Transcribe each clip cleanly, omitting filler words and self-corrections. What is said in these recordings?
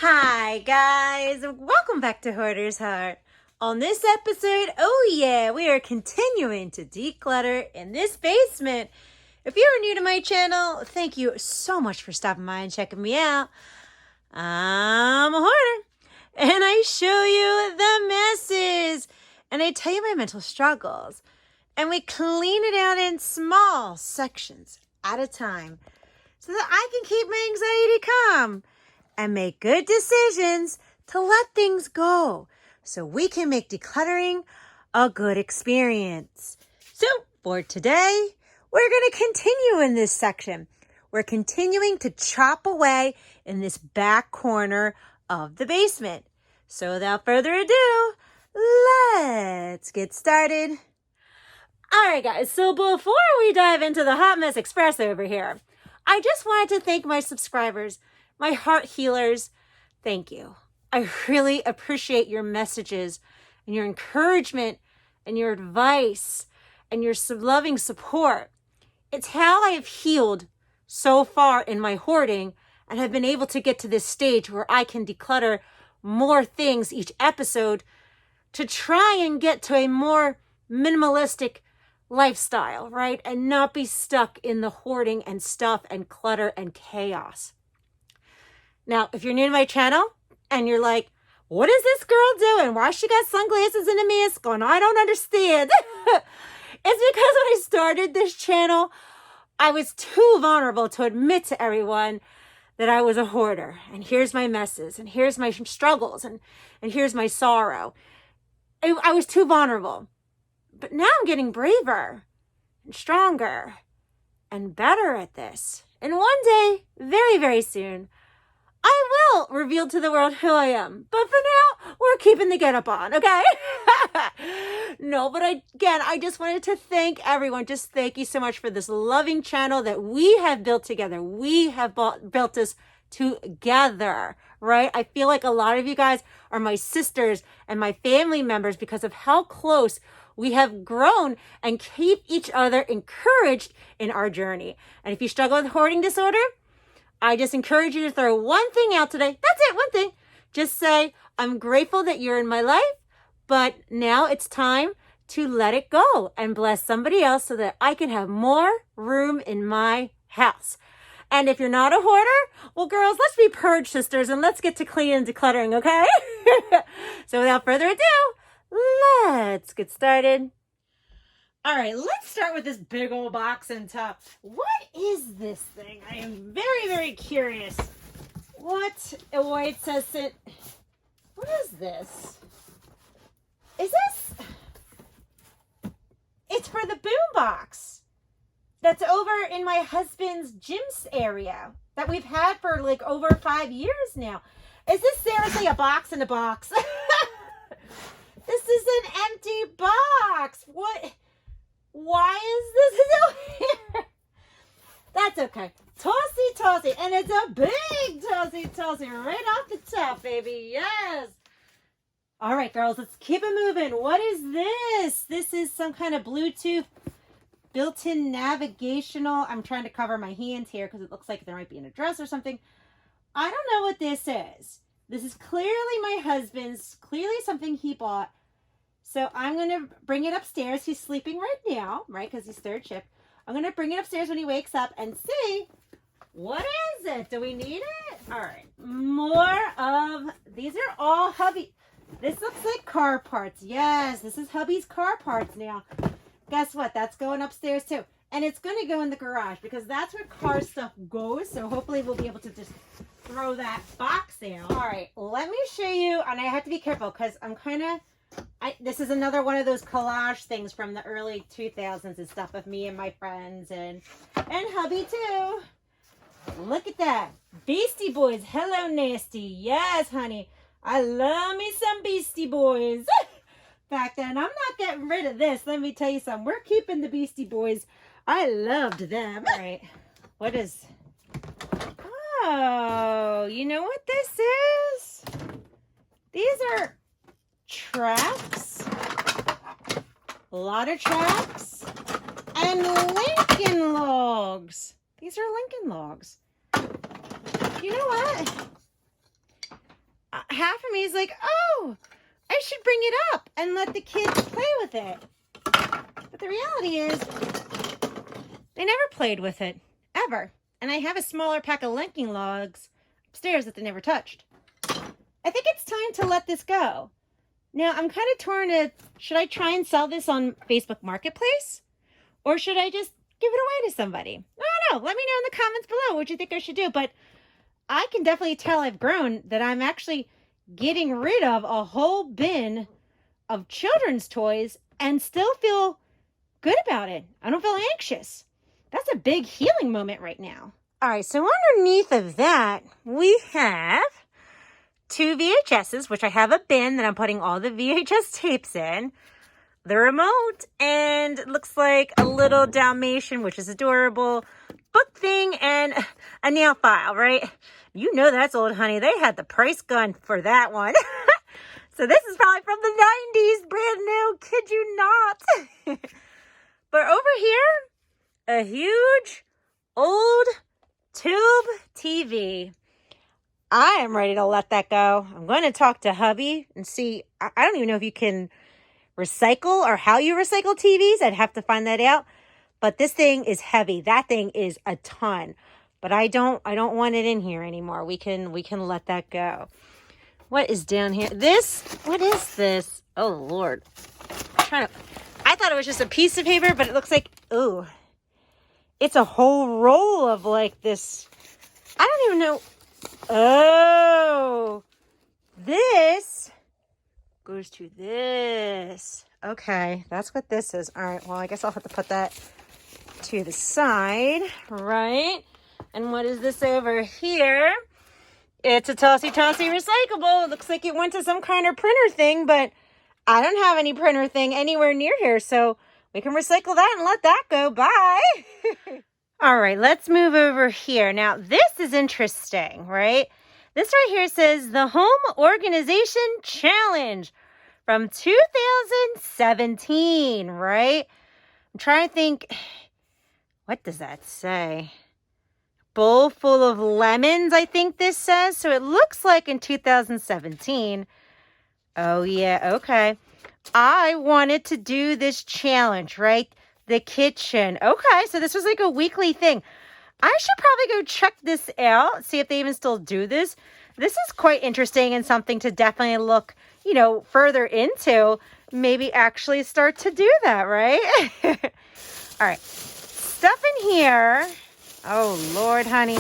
Hi guys, welcome back to Hoarder's Heart. On this episode, oh yeah, we are continuing to declutter in this basement. If you're new to my channel, thank you so much for stopping by and checking me out. I'm a hoarder, and I show you the messes, and I tell you my mental struggles, and we clean it out in small sections at a time so that I can keep my anxiety calm and make good decisions to let things go so we can make decluttering a good experience. So for today, we're going to continue in this section. We're continuing to chop away in this back corner of the basement. So without further ado, let's get started. All right, guys, so before we dive into the Hot Mess Express over here, I just wanted to thank my subscribers, my heart healers. Thank you. I really appreciate your messages and your encouragement and your advice and your loving support. It's how I have healed so far in my hoarding and have been able to get to this stage where I can declutter more things each episode to try and get to a more minimalistic lifestyle, right? And not be stuck in the hoarding and stuff and clutter and chaos. Now, if you're new to my channel and you're like, what is this girl doing? Why she got sunglasses and a mask on? I don't understand. It's because when I started this channel, I was too vulnerable to admit to everyone that I was a hoarder. And here's my messes, and here's my struggles, and here's my sorrow. I was too vulnerable. But now I'm getting braver and stronger and better at this. And one day, very, very soon, I will reveal to the world who I am. But for now, we're keeping the get up on, okay? No, but I just wanted to thank everyone. Just thank you so much for this loving channel that we have built together. We have built this together, right? I feel like a lot of you guys are my sisters and my family members because of how close we have grown and keep each other encouraged in our journey. And if you struggle with hoarding disorder, I just encourage you to throw one thing out today. That's it, one thing. Just say, I'm grateful that you're in my life, but now it's time to let it go and bless somebody else so that I can have more room in my house. And if you're not a hoarder, well, girls, let's be Purge Sisters and let's get to clean and decluttering, okay? So without further ado, let's get started. All right, let's start with this big old box and top. What is this thing? I am very, very curious. What? Oh, it says it. What is this? Is this? It's for the boom box that's over in my husband's gym's area that we've had for like over 5 years now. Is this seriously a box in a box? This is an empty box. What? Why is this still here? That's okay. Tossy. And it's a big tossy right off the top, baby. Yes. All right, girls, let's keep it moving. What is this? This is some kind of Bluetooth built-in navigational. I'm trying to cover my hands here because it looks like there might be an address or something. I don't know what this is. This is clearly my husband's, clearly something he bought. So I'm going to bring it upstairs. He's sleeping right now, right? Because he's third shift. I'm going to bring it upstairs when he wakes up and see, what is it? Do we need it? All right. More of, these are all hubby. This looks like car parts. Yes, this is hubby's car parts now. Guess what? That's going upstairs too. And it's going to go in the garage because that's where car stuff goes. So hopefully we'll be able to just throw that box down. All right. Let me show you. And I have to be careful because I'm kind of, this is another one of those collage things from the early 2000s and stuff of me and my friends and hubby too. Look at that. Beastie Boys. Hello, Nasty. Yes, honey. I love me some Beastie Boys. Back then, I'm not getting rid of this. Let me tell you something. We're keeping the Beastie Boys. I loved them. All right. What is... Oh, you know what this is? These are tracks, a lot of tracks, and Lincoln logs. These are Lincoln logs. You know what? half of me is like, oh, I should bring it up and let the kids play with it. But the reality is, they never played with it, ever. And I have a smaller pack of linking logs upstairs that they never touched. I think it's time to let this go. Now, I'm kind of torn to, should I try and sell this on Facebook Marketplace? Or should I just give it away to somebody? I don't know. Let me know in the comments below what you think I should do. But I can definitely tell I've grown, that I'm actually getting rid of a whole bin of children's toys and still feel good about it. I don't feel anxious. That's a big healing moment right now. All right, so underneath of that, we have 2 VHSs, which I have a bin that I'm putting all the VHS tapes in, the remote, and it looks like a little Dalmatian, which is adorable, book thing, and a nail file, right? You know that's old, honey. They had the price gun for that one. So this is probably from the 90s, brand new, kid you not. But over here, a huge old tube TV. I am ready to let that go. I'm going to talk to hubby and see. I don't even know if you can recycle or how you recycle TVs. I'd have to find that out. But this thing is heavy. That thing is a ton. But I don't want it in here anymore. We can let that go. What is down here? What is this? Oh Lord. I thought it was just a piece of paper, but it looks like, ooh. It's a whole roll of like this. I don't even know. Oh, this goes to this. Okay, that's what this is. All right, well, I guess I'll have to put that to the side, right? And what is this over here? It's a tossy-tossy recyclable. It looks like it went to some kind of printer thing, but I don't have any printer thing anywhere near here, so we can recycle that and let that go. Bye. All right, let's move over here. Now, this is interesting, right? This right here says the Home Organization Challenge from 2017, right? I'm trying to think, what does that say? Bowl full of lemons, I think this says. So it looks like in 2017. Oh, yeah, okay. I wanted to do this challenge, right? The kitchen. Okay, so this was like a weekly thing. I should probably go check this out, see if they even still do this. This is quite interesting and something to definitely look, further into. Maybe actually start to do that, right? All right, stuff in here. Oh, Lord, honey.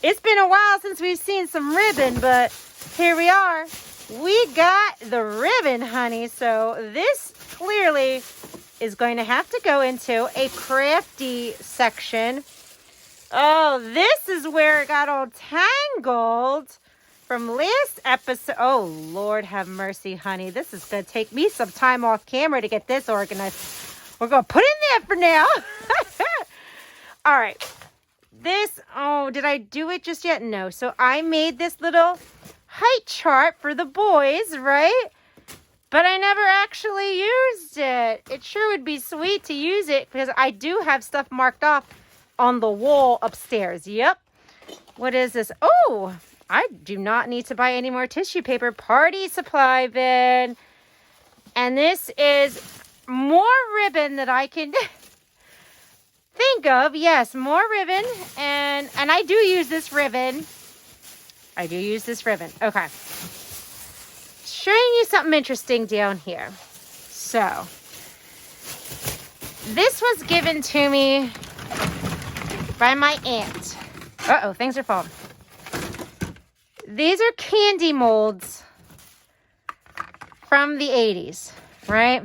It's been a while since we've seen some ribbon, but here we are. We got the ribbon, honey. So this clearly is going to have to go into a crafty section. Oh, this is where it got all tangled from last episode. Oh, Lord have mercy, honey. This is going to take me some time off camera to get this organized. We're going to put it in there for now. All right. Did I do it just yet? No. So I made this little height chart for the boys, right? But I never actually used it. It sure would be sweet to use it because I do have stuff marked off on the wall upstairs. Yep. What is this? Oh, I do not need to buy any more tissue paper. Party supply bin. And this is more ribbon that I can think of. Yes, more ribbon. And I do use this ribbon. Okay. Showing you something interesting down here. So, this was given to me by my aunt. Uh-oh, things are falling. These are candy molds from the 80s, right?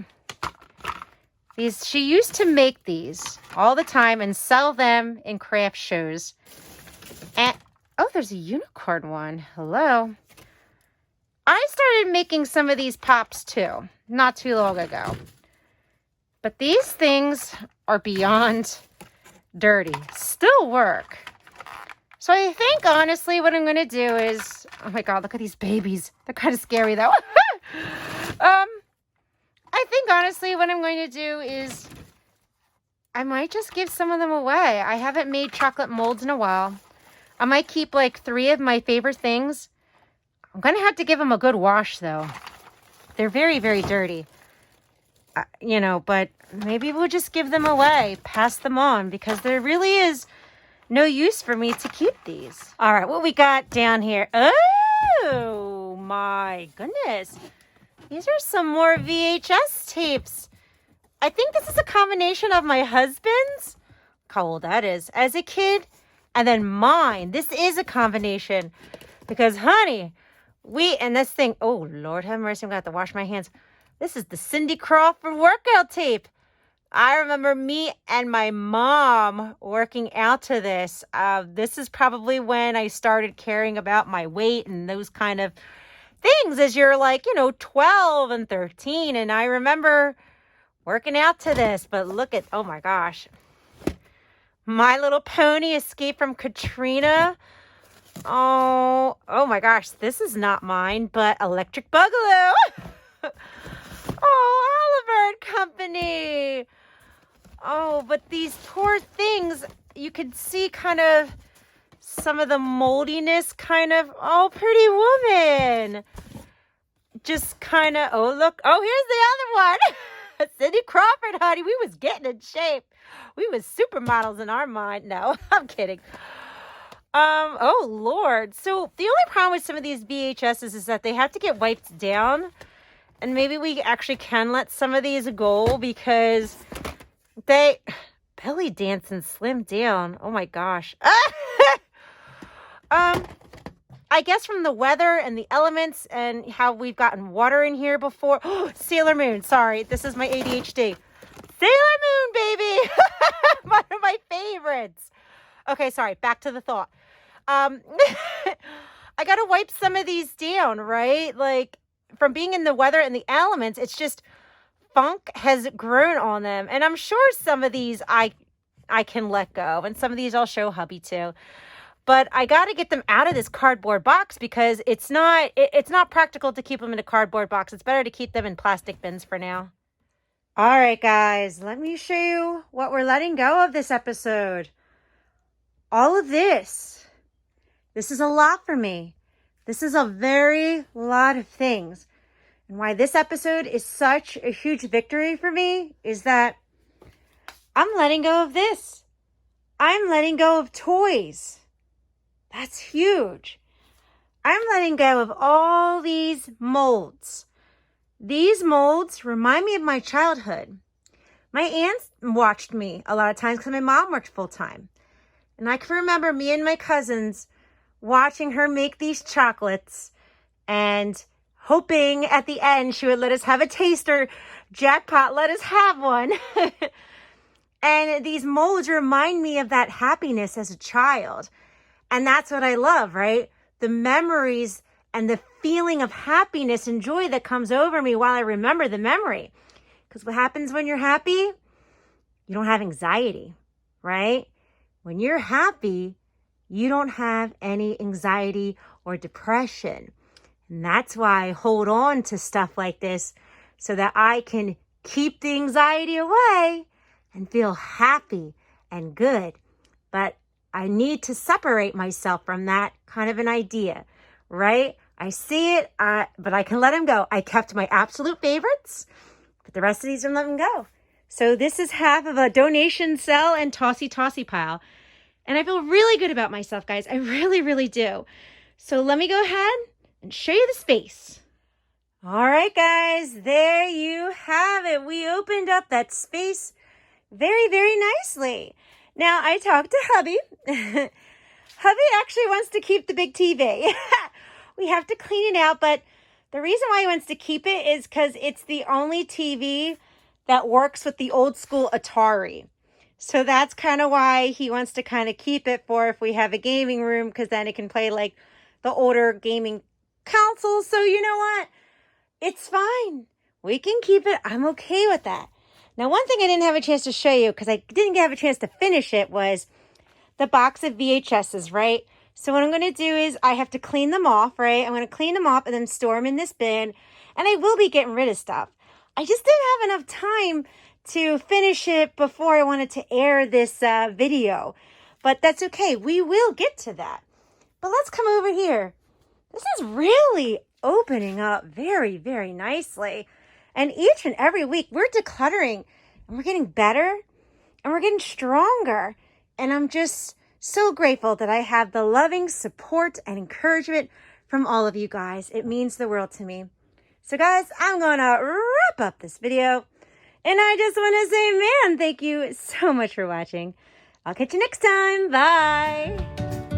She used to make these all the time and sell them in craft shows. And, oh, there's a unicorn one. Hello. I started making some of these pops too, not too long ago. But these things are beyond dirty. Still work. So I think, honestly, what I'm going to do is... Oh, my God, look at these babies. They're kind of scary, though. I think, honestly, what I'm going to do is... I might just give some of them away. I haven't made chocolate molds in a while. I might keep, like, 3 of my favorite things. I'm going to have to give them a good wash, though. They're very, very dirty. You know, but maybe we'll just give them away, pass them on, because there really is no use for me to keep these. All right, what we got down here? Oh, my goodness. These are some more VHS tapes. I think this is a combination of my husband's, how old that is, as a kid, and then mine. This is a combination because, honey, and this thing, oh, Lord have mercy, I'm going to have to wash my hands. This is the Cindy Crawford workout tape. I remember me and my mom working out to this. This is probably when I started caring about my weight and those kind of things as you're like, 12 and 13. And I remember working out to this, but look at, oh my gosh. My Little Pony, Escape from Katrina. Oh my gosh, this is not mine, but Electric Boogaloo. Oh, Oliver and Company. Oh, but these poor things, you could see kind of some of the moldiness kind of, oh, Pretty Woman. Just kind of, oh, look. Oh, here's the other one. Cindy Crawford, honey. We was getting in shape. We was supermodels in our mind. No, I'm kidding. Oh, Lord. So the only problem with some of these VHSs is that they have to get wiped down. And maybe we actually can let some of these go because they belly dance and slim down. Oh, my gosh. I guess from the weather and the elements and how we've gotten water in here before. Oh, Sailor Moon. Sorry, this is my ADHD. Sailor Moon, baby. One of my favorites. Okay, sorry. Back to the thought. I got to wipe some of these down, right? Like from being in the weather and the elements, it's just funk has grown on them. And I'm sure some of these I can let go. And some of these I'll show hubby too. But I got to get them out of this cardboard box because it's not practical to keep them in a cardboard box. It's better to keep them in plastic bins for now. All right, guys, let me show you what we're letting go of this episode. All of this. This is a lot for me. This is a very lot of things. And why this episode is such a huge victory for me is that I'm letting go of this. I'm letting go of toys. That's huge. I'm letting go of all these molds. These molds remind me of my childhood. My aunts watched me a lot of times because my mom worked full time. And I can remember me and my cousins watching her make these chocolates and hoping at the end she would let us have a taster. Jackpot, let us have one. And these molds remind me of that happiness as a child. And that's what I love, right? The memories and the feeling of happiness and joy that comes over me while I remember the memory. Because what happens when you're happy? You don't have anxiety, right? When you're happy, you don't have any anxiety or depression. And that's why I hold on to stuff like this so that I can keep the anxiety away and feel happy and good. But I need to separate myself from that kind of an idea, right? I see it, but I can let them go. I kept my absolute favorites, but the rest of these I'm letting go. So this is half of a donation sell and tossy pile. And I feel really good about myself, guys. I really, really do. So let me go ahead and show you the space. All right, guys, there you have it. We opened up that space very, very nicely. Now, I talked to hubby. Hubby actually wants to keep the big TV. We have to clean it out, but the reason why he wants to keep it is because it's the only TV that works with the old school Atari. So that's kind of why he wants to kind of keep it for if we have a gaming room, because then it can play like the older gaming consoles. So you know what? It's fine. We can keep it. I'm okay with that. Now, one thing I didn't have a chance to show you because I didn't have a chance to finish it was the box of VHSs, right? So what I'm going to do is I have to clean them off, right? I'm going to clean them off and then store them in this bin. And I will be getting rid of stuff. I just didn't have enough time to finish it before I wanted to air this video. But that's okay. We will get to that. But let's come over here. This is really really opening up very, very nicely. And each and every week we're decluttering and we're getting better and we're getting stronger. And I'm just so grateful that I have the loving support and encouragement from all of you guys. It means the world to me. So guys, I'm going to wrap up this video. And I just want to say, man, thank you so much for watching. I'll catch you next time. Bye.